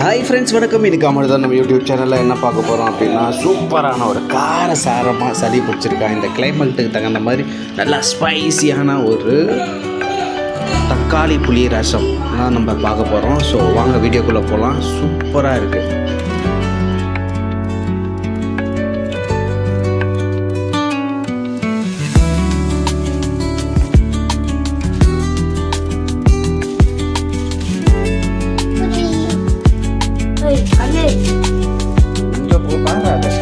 Hi friends, வணக்கம். இன்றைக்கி அமிர்தம் நம்ம யூடியூப் சேனலில் என்ன பார்க்க போகிறோம் அப்படின்னா, சூப்பரான ஒரு காரசாரமாக சளி பிடிச்சிருக்கா இந்த கிளைமேட்டுக்கு தகுந்த மாதிரி நல்லா ஸ்பைசியான ஒரு தக்காளி புளி ரசம் தான் நம்ம பார்க்க போகிறோம். ஸோ வாங்க வீடியோக்குள்ளே போகலாம். சூப்பராக இருக்குது. இங்கே போ பாரு ஆகாஷ்.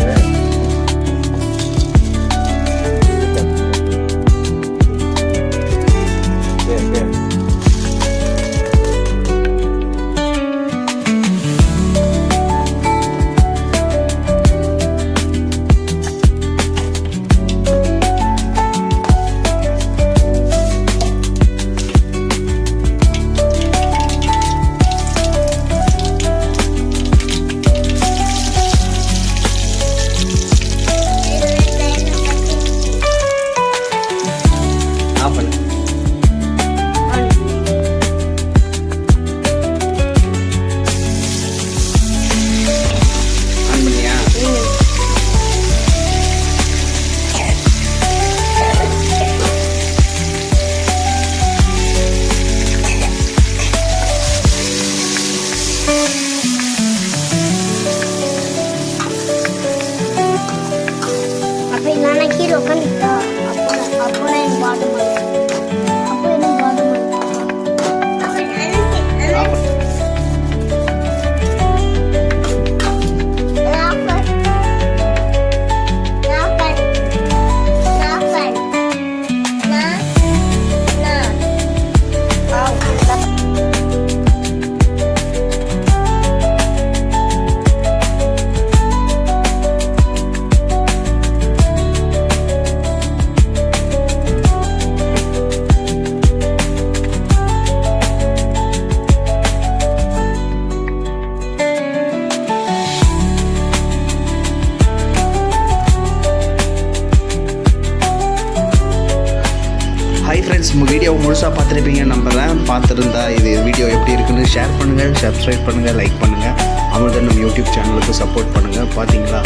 ஃப்ரெண்ட்ஸ், உங்கள் வீடியோவை முழுசாக பார்த்துருப்பீங்கன்னு நம்புகிறேன். பார்த்துருந்தா இது வீடியோ எப்படி இருக்குன்னு ஷேர் பண்ணுங்கள், சப்ஸ்கிரைப் பண்ணுங்கள், லைக் பண்ணுங்கள். அமிர்தம் நம்ம யூடியூப் சேனலுக்கு சப்போர்ட் பண்ணுங்கள். பார்த்தீங்களா,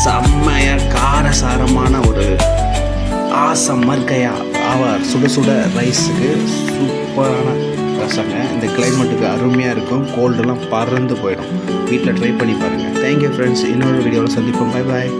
செம்மையாக காரசாரமான ஒரு மர்க்கையாக சுட சுட ரைஸுக்கு சூப்பரான ரசங்க. இந்த கிளைமேட்டுக்கு அருமையாக இருக்கும். கோல்டெல்லாம் பறந்து போயிடும். வீட்டில் ட்ரை பண்ணி பாருங்கள். Thank you friends. இன்னொரு வீடியோவில் சந்திப்போம். Bye bye.